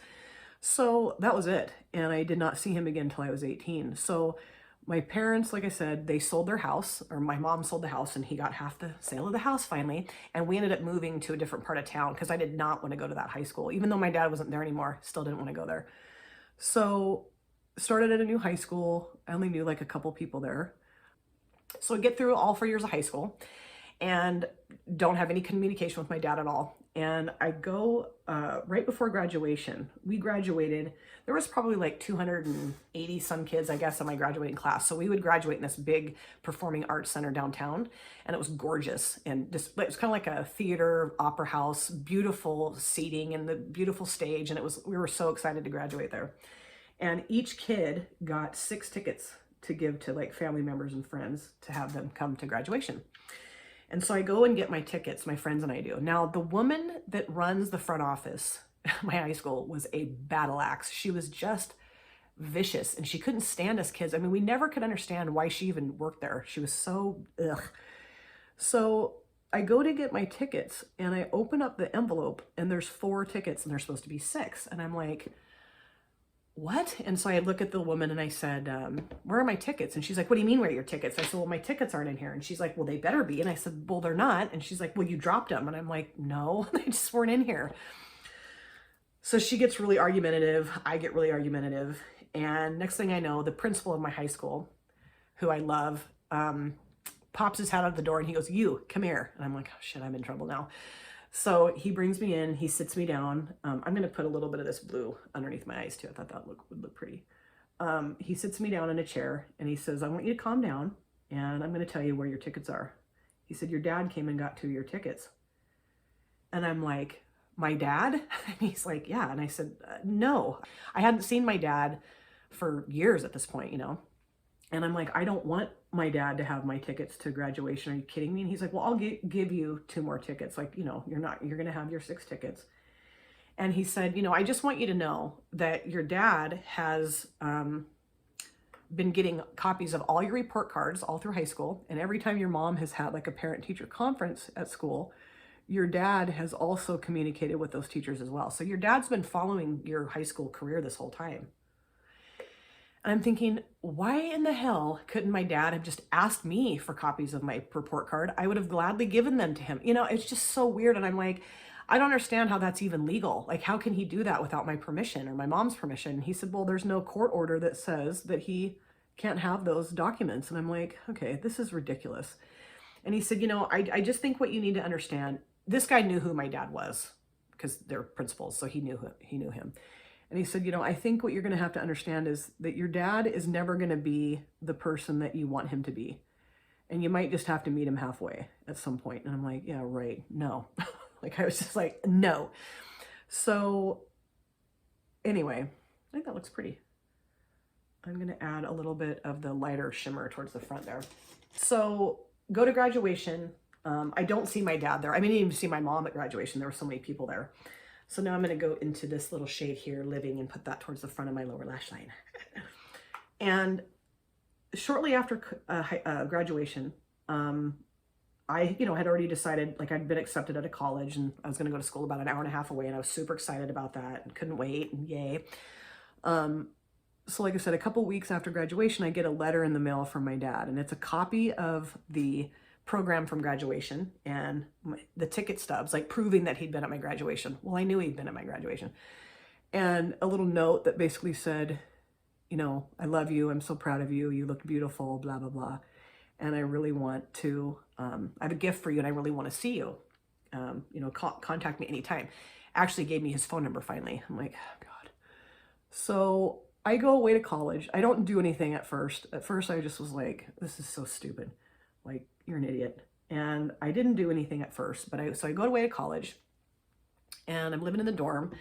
So that was it. And I did not see him again until I was 18. So my parents, like I said, they sold their house, or my mom sold the house, and he got half the sale of the house finally. And we ended up moving to a different part of town because I did not want to go to that high school. Even though my dad wasn't there anymore, still didn't want to go there. So started at a new high school. I only knew like a couple people there. So I get through all 4 years of high school and don't have any communication with my dad at all. And I go right before graduation. We graduated. There was probably like 280 some kids, I guess, in my graduating class. So we would graduate in this big performing arts center downtown, and it was gorgeous. And just, it was kind of like a theater, opera house, beautiful seating and the beautiful stage. And we were so excited to graduate there. And each kid got 6 tickets to give to like family members and friends to have them come to graduation. And so I go and get my tickets, my friends and I do. Now, the woman that runs the front office at my high school was a battle axe. She was just vicious, and she couldn't stand us kids. I mean, we never could understand why she even worked there. She was so, ugh. So I go to get my tickets, and I open up the envelope, and there's 4 tickets, and there's supposed to be 6. And I'm like, what? And so I look at the woman and I said, where are my tickets? And she's like, what do you mean, where are your tickets? I said, well, my tickets aren't in here. And she's like, well, they better be. And I said, well, they're not. And she's like, well, you dropped them. And I'm like, no, they just weren't in here. So she gets really argumentative. I get really argumentative. And next thing I know, the principal of my high school, who I love, pops his head out the door and he goes, you, come here. And I'm like, oh shit, I'm in trouble now. So he brings me in, he sits me down. I'm going to put a little bit of this blue underneath my eyes too. I thought that would look pretty. He sits me down in a chair and he says, I want you to calm down and I'm going to tell you where your tickets are. He said, your dad came and got 2 of your tickets. And I'm like, my dad? And he's like, yeah. And I said, no. I hadn't seen my dad for years at this point, you know. And I'm like, I don't want my dad to have my tickets to graduation. Are you kidding me? And he's like, well, I'll give you 2 more tickets. Like, you know, you're going to have your 6 tickets. And he said, you know, I just want you to know that your dad has been getting copies of all your report cards all through high school. And every time your mom has had like a parent-teacher conference at school, your dad has also communicated with those teachers as well. So your dad's been following your high school career this whole time. And I'm thinking, why in the hell couldn't my dad have just asked me for copies of my report card? I would have gladly given them to him. You know, it's just so weird. And I'm like, I don't understand how that's even legal. Like, how can he do that without my permission or my mom's permission? And he said, well, there's no court order that says that he can't have those documents. And I'm like, okay, this is ridiculous. And he said, you know, I just think what you need to understand, this guy knew who my dad was because they're principals. So he knew him. And he said, you know, I think what you're going to have to understand is that your dad is never going to be the person that you want him to be. And you might just have to meet him halfway at some point. And I'm like, yeah, right. No. Like, I was just like, no. So anyway, I think that looks pretty. I'm going to add a little bit of the lighter shimmer towards the front there. So go to graduation. I don't see my dad there. I didn't even see my mom at graduation. There were so many people there. So now I'm going to go into this little shade here, Living, and put that towards the front of my lower lash line. And shortly after graduation, I, had already decided, like, I'd been accepted at a college and I was going to go to school about an hour and a half away, and I was super excited about that and couldn't wait, and yay. So like I said, a couple weeks after graduation, I get a letter in the mail from my dad, and it's a copy of the program from graduation and the ticket stubs, like proving that he'd been at my graduation. Well, I knew he'd been at my graduation. And a little note that basically said, I love you. I'm so proud of you. You look beautiful, blah, blah, blah. And I really want to, I have a gift for you and I really want to see you. Contact me anytime. Actually gave me his phone number finally. I'm like, oh God. So I go away to college. I don't do anything at first. At first I just was like, this is so stupid. Like, you're an idiot. And I didn't do anything at first, but so I go away to college and I'm living in the dorm.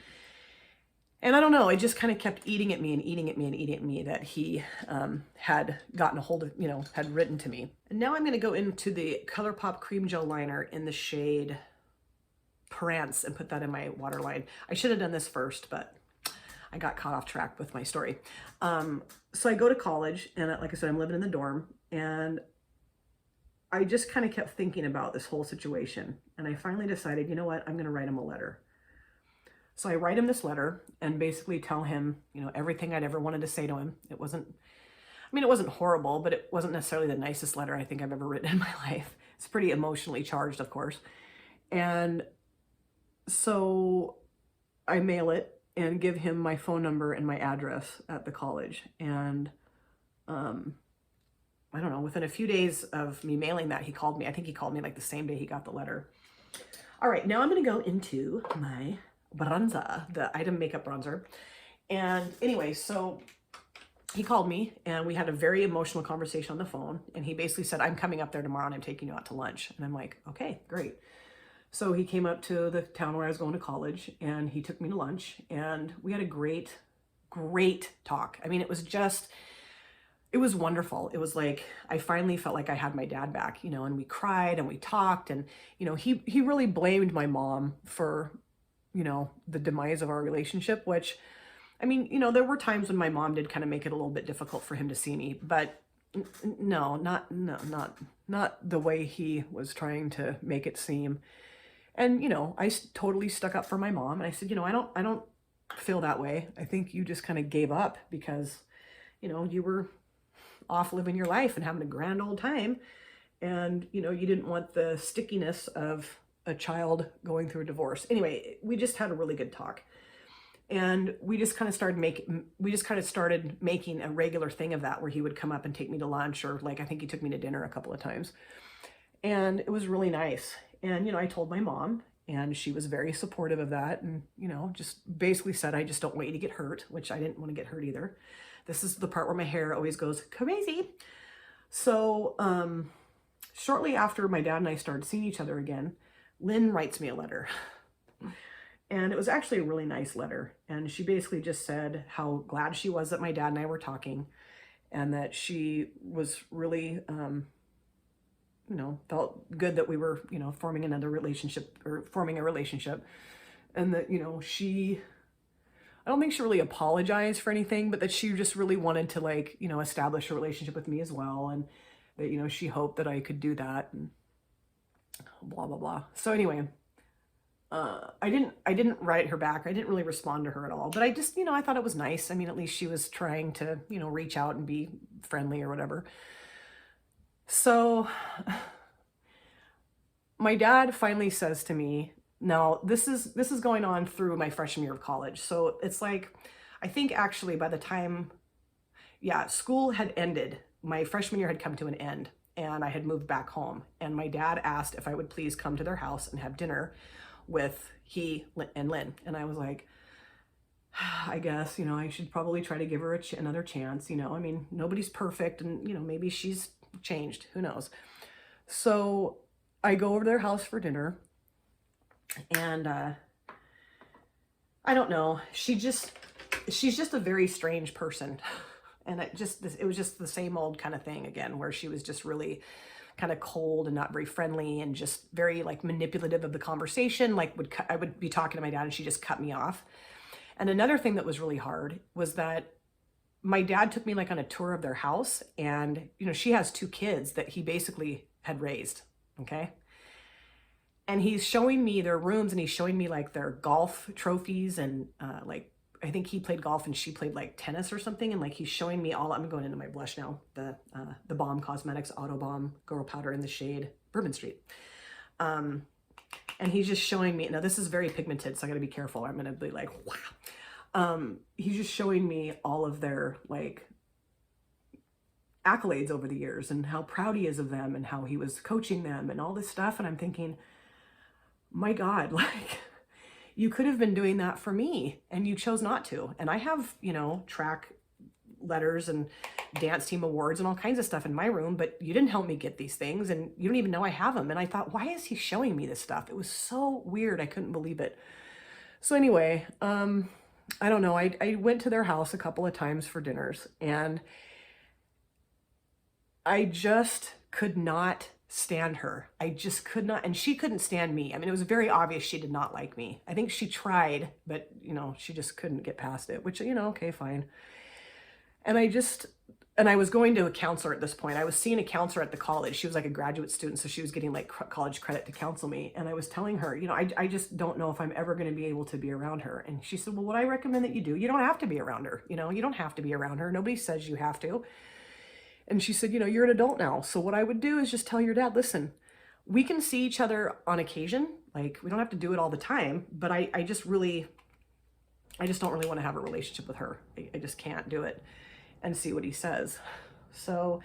And I don't know, it just kind of kept eating at me and eating at me and eating at me that he had gotten a hold of, had written to me. And now I'm going to go into the Colourpop Cream Gel Liner in the shade Prance and put that in my waterline. I should have done this first, but I got caught off track with my story. So I go to college and like I said, I'm living in the dorm, and I just kind of kept thinking about this whole situation. And I finally decided, you know what, I'm going to write him a letter. So I write him this letter and basically tell him, everything I'd ever wanted to say to him. It wasn't horrible, but it wasn't necessarily the nicest letter I think I've ever written in my life. It's pretty emotionally charged, of course. And so I mail it, and give him my phone number and my address at the college. And I don't know, within a few days of me mailing that, he called me. I think he called me like the same day he got the letter. All right, now I'm going to go into my bronzer, the Item Makeup Bronzer. And anyway, so he called me and we had a very emotional conversation on the phone. And he basically said, I'm coming up there tomorrow and I'm taking you out to lunch. And I'm like, okay, great. So he came up to the town where I was going to college and he took me to lunch and we had a great talk. I mean, it was wonderful. It was like, I finally felt like I had my dad back, you know, and we cried and we talked and, you know, he really blamed my mom for, you know, the demise of our relationship, which, I mean, you know, there were times when my mom did kind of make it a little bit difficult for him to see me, but no, not the way he was trying to make it seem. And, you know, I totally stuck up for my mom and I said, you know, I don't feel that way. I think you just kind of gave up because, you know, you were off living your life and having a grand old time. And, you know, you didn't want the stickiness of a child going through a divorce. Anyway, we just had a really good talk. And we just kind of started making a regular thing of that where he would come up and take me to lunch, or like, I think he took me to dinner a couple of times. And it was really nice. And, you know, I told my mom and she was very supportive of that. And, you know, just basically said, I just don't want you to get hurt, which I didn't want to get hurt either. This is the part where my hair always goes crazy. So shortly after my dad and I started seeing each other again, Lynn writes me a letter. And it was actually a really nice letter. And she basically just said how glad she was that my dad and I were talking and that she was really, you know, felt good that we were, you know, forming a relationship. And that, you know, I don't think she really apologized for anything, but that she just really wanted to, like, you know, establish a relationship with me as well. And that, you know, she hoped that I could do that and blah, blah, blah. So anyway, I didn't write her back. I didn't really respond to her at all, but I just, you know, I thought it was nice. I mean, at least she was trying to, you know, reach out and be friendly or whatever. So my dad finally says to me, now this is going on through my freshman year of college. So it's like, I think actually by the time, yeah, school had ended, my freshman year had come to an end and I had moved back home. And my dad asked if I would please come to their house and have dinner with he and Lynn. And I was like, I guess, you know, I should probably try to give her another chance. You know, I mean, nobody's perfect and, you know, maybe she's changed, who knows? So I go over to their house for dinner and I don't know, she's just a very strange person. And it was just the same old kind of thing again, where she was just really kind of cold and not very friendly and just very like manipulative of the conversation. Like I would be talking to my dad and she just cut me off. And another thing that was really hard was that my dad took me like on a tour of their house and, you know, she has 2 kids that he basically had raised. Okay. And he's showing me their rooms and he's showing me like their golf trophies and like, I think he played golf and she played like tennis or something. And like, he's showing me all, I'm going into my blush now, the Balm Cosmetics Auto Balm Girl Powder in the shade Bourbon Street. And he's just showing me, now this is very pigmented, so I gotta be careful. I'm gonna be like, wow. He's just showing me all of their like accolades over the years and how proud he is of them and how he was coaching them and all this stuff. And I'm thinking, my God, like, you could have been doing that for me and you chose not to. And I have, you know, track letters and dance team awards and all kinds of stuff in my room, but you didn't help me get these things and you don't even know I have them. And I thought, why is he showing me this stuff? It was so weird. I couldn't believe it. So anyway, I don't know. I went to their house a couple of times for dinners and I just could not stand her. I just could not, and she couldn't stand me. I mean, it was very obvious she did not like me. I think she tried, but, you know, she just couldn't get past it, which, you know, okay, fine. And I was going to a counselor at this point. I was seeing a counselor at the college. She was like a graduate student, so she was getting like college credit to counsel me. And I was telling her, you know, I just don't know if I'm ever going to be able to be around her. And she said, well, what I recommend that you do, you don't have to be around her. You know, you don't have to be around her. Nobody says you have to. And she said, you know, you're an adult now. So what I would do is just tell your dad, listen, we can see each other on occasion. Like, we don't have to do it all the time. But I just really, I just don't really want to have a relationship with her. I just can't do it. And see what he says. So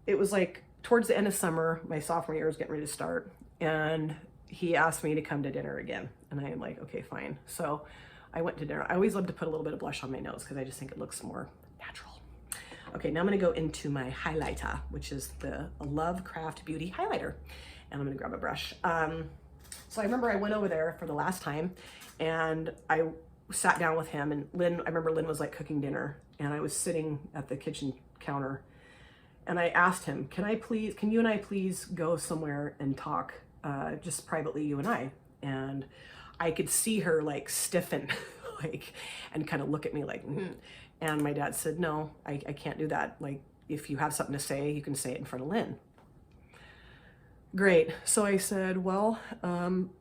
it was like towards the end of summer, my sophomore year was getting ready to start, and he asked me to come to dinner again. And I am like, okay, fine. So I went to dinner. I always love to put a little bit of blush on my nose because I just think it looks more natural. Okay, now I'm gonna go into my highlighter, which is the Lovecraft Beauty Highlighter. And I'm gonna grab a brush. So I remember I went over there for the last time, and I sat down with him, and Lynn, I remember Lynn was like cooking dinner, and I was sitting at the kitchen counter, and I asked him, can you and I please go somewhere and talk, just privately, you and I? And I could see her like stiffen, like, and kind of look at me like, And my dad said, no, I can't do that. Like, if you have something to say, you can say it in front of Lynn. Great. So I said, well,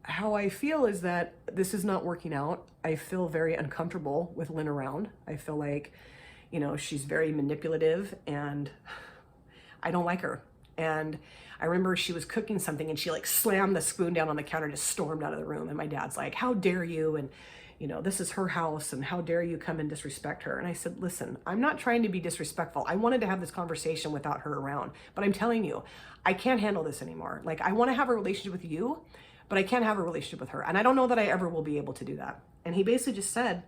how I feel is that this is not working out. I feel very uncomfortable with Lynn around. I feel like, you know, she's very manipulative, and I don't like her. And I remember she was cooking something, and she like slammed the spoon down on the counter and just stormed out of the room. And my dad's like, how dare you? And, you know, this is her house, and how dare you come and disrespect her? And I said, listen, I'm not trying to be disrespectful. I wanted to have this conversation without her around, but I'm telling you, I can't handle this anymore. Like, I want to have a relationship with you, but I can't have a relationship with her. And I don't know that I ever will be able to do that. And he basically just said,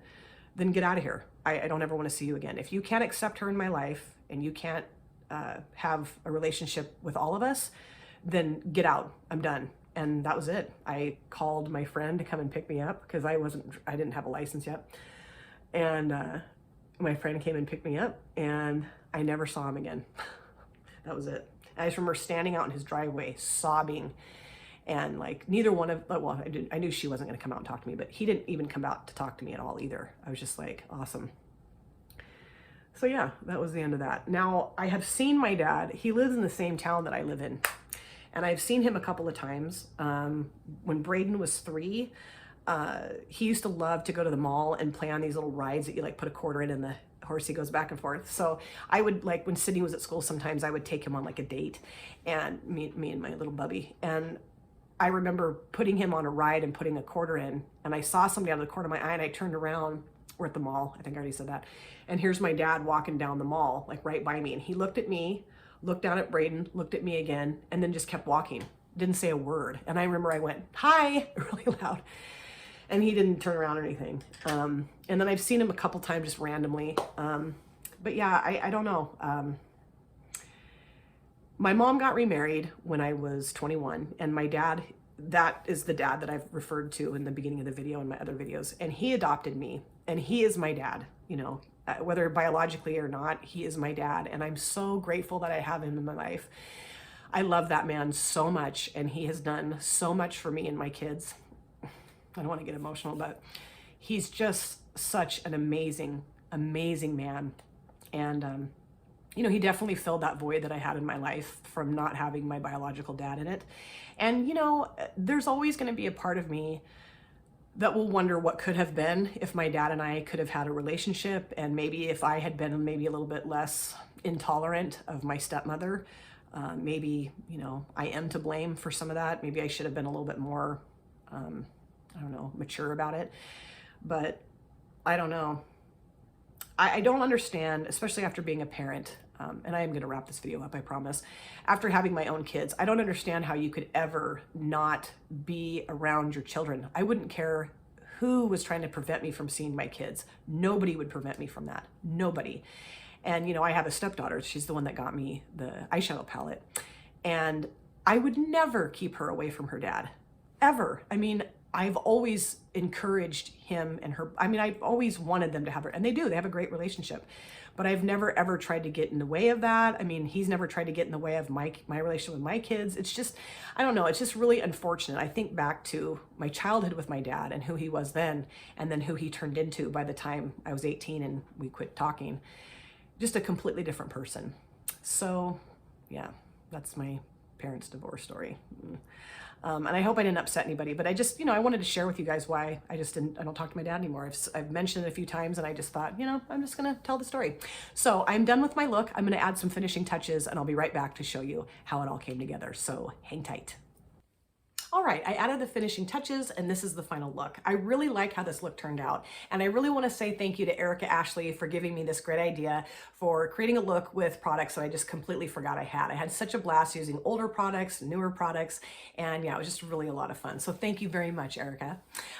then get out of here. I don't ever want to see you again. If you can't accept her in my life, and you can't have a relationship with all of us, then get out. I'm done. And that was it. I called my friend to come and pick me up because I didn't have a license yet. And my friend came and picked me up, and I never saw him again. That was it. I just remember standing out in his driveway, sobbing, and like neither one of, well, I knew she wasn't going to come out and talk to me, but he didn't even come out to talk to me at all either. I was just like, awesome. So yeah, that was the end of that. Now, I have seen my dad. He lives in the same town that I live in. And I've seen him a couple of times. When Braden was 3, he used to love to go to the mall and play on these little rides that you like put a quarter in and the horsey goes back and forth. So I would, like, when Sydney was at school, sometimes I would take him on like a date, and me and my little bubby. And I remember putting him on a ride and putting a quarter in, and I saw somebody out of the corner of my eye, and I turned around. We're at the mall. I think I already said that. And here's my dad walking down the mall, like right by me. And he looked at me, looked down at Braden, looked at me again, and then just kept walking. Didn't say a word. And I remember I went, hi, really loud. And he didn't turn around or anything. And then I've seen him a couple times just randomly. But yeah, I don't know. My mom got remarried when I was 21, and my dad, that is the dad that I've referred to in the beginning of the video and my other videos. And he adopted me, and he is my dad, you know, whether biologically or not, he is my dad. And I'm so grateful that I have him in my life. I love that man so much, and he has done so much for me and my kids. I don't want to get emotional, but he's just such an amazing, amazing man. And, you know, he definitely filled that void that I had in my life from not having my biological dad in it. And, you know, there's always going to be a part of me that will wonder what could have been if my dad and I could have had a relationship, and maybe if I had been maybe a little bit less intolerant of my stepmother. Maybe, you know, I am to blame for some of that. Maybe I should have been a little bit more, I don't know, mature about it. But I don't know. I don't understand, especially after being a parent, and I am going to wrap this video up, I promise. After having my own kids, I don't understand how you could ever not be around your children. I wouldn't care who was trying to prevent me from seeing my kids. Nobody would prevent me from that. Nobody. And, you know, I have a stepdaughter. She's the one that got me the eyeshadow palette. And I would never keep her away from her dad, ever. I mean, I've always encouraged him and her. I mean, I've always wanted them to have her, and they do. They have a great relationship. But I've never, ever tried to get in the way of that. I mean, he's never tried to get in the way of my relationship with my kids. It's just, I don't know. It's just really unfortunate. I think back to my childhood with my dad and who he was then, and then who he turned into by the time I was 18 and we quit talking. Just a completely different person. So yeah, that's my parents' divorce story. And I hope I didn't upset anybody, but I just, you know, I wanted to share with you guys why I don't talk to my dad anymore. I've mentioned it a few times, and I just thought, you know, I'm just going to tell the story. So I'm done with my look. I'm going to add some finishing touches, and I'll be right back to show you how it all came together. So hang tight. All right, I added the finishing touches and this is the final look. I really like how this look turned out. And I really want to say thank you to Erica Ashley for giving me this great idea for creating a look with products that I just completely forgot I had. I had such a blast using older products, newer products, and yeah, it was just really a lot of fun. So thank you very much, Erica.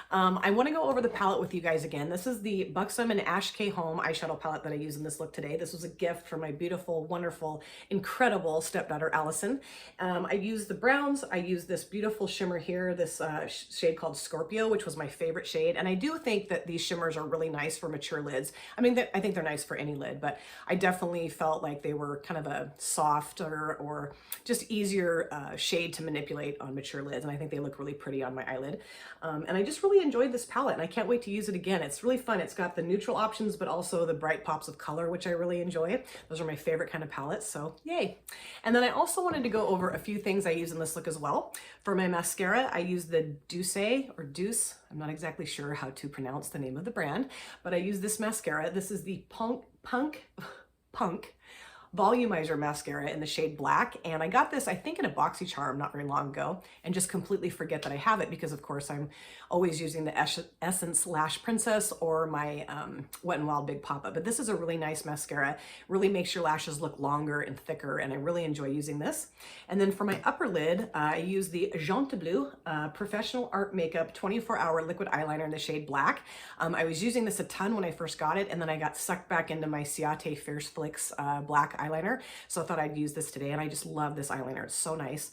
I want to go over the palette with you guys again. This is the Buxom and Ash K Holm eyeshadow palette that I use in this look today. This was a gift from my beautiful, wonderful, incredible stepdaughter, Allison. I used the browns. I used this beautiful shimmer here, this shade called Scorpio, which was my favorite shade. And I do think that these shimmers are really nice for mature lids. I mean, I think they're nice for any lid, but I definitely felt like they were kind of a softer or just easier shade to manipulate on mature lids. And I think they look really pretty on my eyelid. And I just really enjoyed this palette and I can't wait to use it again. It's really fun. It's got the neutral options, but also the bright pops of color, which I really enjoy. Those are my favorite kind of palettes, so yay. And then I also wanted to go over a few things I use in this look as well. For my mascara, I use the Doucce or Doucce. I'm not exactly sure how to pronounce the name of the brand, but I use this mascara. This is the Punk Volumizer mascara in the shade Black. And I got this, I think, in a BoxyCharm not very long ago and just completely forget that I have it because, of course, I'm always using the Essence Lash Princess or my Wet n Wild Big Pop-Up. But this is a really nice mascara. Really makes your lashes look longer and thicker, and I really enjoy using this. And then for my upper lid, I use the Jonteblu Professional Art Makeup 24-Hour Liquid Eyeliner in the shade Black. I was using this a ton when I first got it, and then I got sucked back into my Ciate Fierce Flicks black eyeliner, so I thought I'd use this today, and I just love this eyeliner. It's so nice.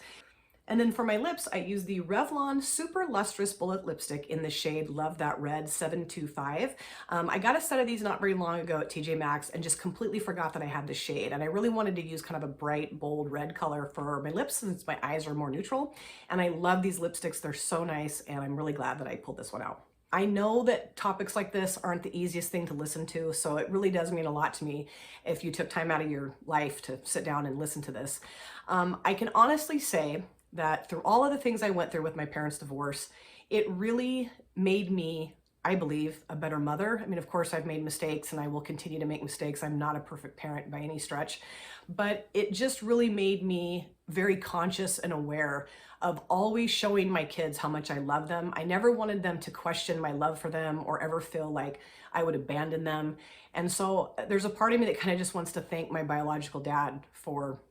And then for my lips, I use the Revlon Super Lustrous Bullet Lipstick in the shade Love That Red 725. I got a set of these not very long ago at TJ Maxx and just completely forgot that I had the shade. And I really wanted to use kind of a bright, bold red color for my lips since my eyes are more neutral. And I love these lipsticks. They're so nice, and I'm really glad that I pulled this one out. I know that topics like this aren't the easiest thing to listen to, so it really does mean a lot to me if you took time out of your life to sit down and listen to this. I can honestly say that through all of the things I went through with my parents' divorce, it really made me, I believe, a better mother. I mean, of course, I've made mistakes and I will continue to make mistakes. I'm not a perfect parent by any stretch, but it just really made me very conscious and aware of always showing my kids how much I love them. I never wanted them to question my love for them or ever feel like I would abandon them. And so there's a part of me that kind of just wants to thank my biological dad for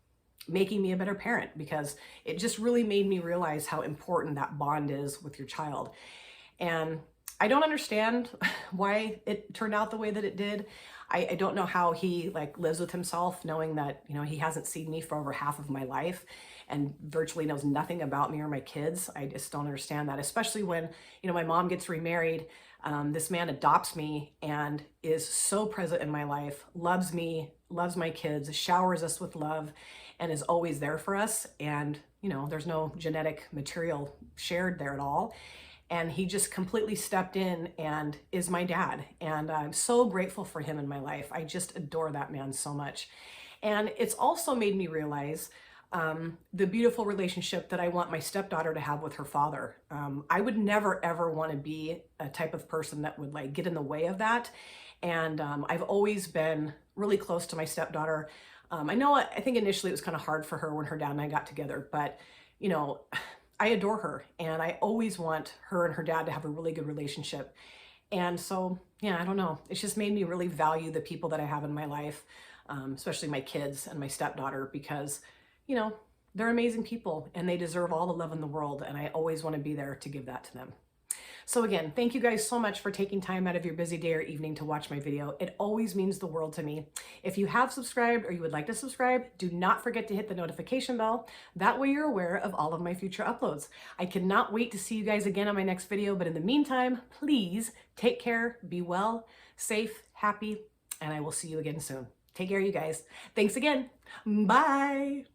making me a better parent, because it just really made me realize how important that bond is with your child. And I don't understand why it turned out the way that it did. I don't know how he lives with himself knowing that, he hasn't seen me for over half of my life and virtually knows nothing about me or my kids. I just don't understand that, especially when, my mom gets remarried. This man adopts me and is so present in my life, loves me, loves my kids, showers us with love, and is always there for us. And, there's no genetic material shared there at all. And he just completely stepped in and is my dad. And I'm so grateful for him in my life. I just adore that man so much. And it's also made me realize the beautiful relationship that I want my stepdaughter to have with her father. I would never, ever want to be a type of person that would get in the way of that. And I've always been really close to my stepdaughter. I think initially it was kind of hard for her when her dad and I got together, but I adore her, and I always want her and her dad to have a really good relationship. And so, yeah, I don't know. It's just made me really value the people that I have in my life, especially my kids and my stepdaughter, because, they're amazing people and they deserve all the love in the world. And I always want to be there to give that to them. So again, thank you guys so much for taking time out of your busy day or evening to watch my video. It always means the world to me. If you have subscribed or you would like to subscribe, do not forget to hit the notification bell. That way you're aware of all of my future uploads. I cannot wait to see you guys again on my next video, but in the meantime, please take care, be well, safe, happy, and I will see you again soon. Take care, you guys. Thanks again. Bye.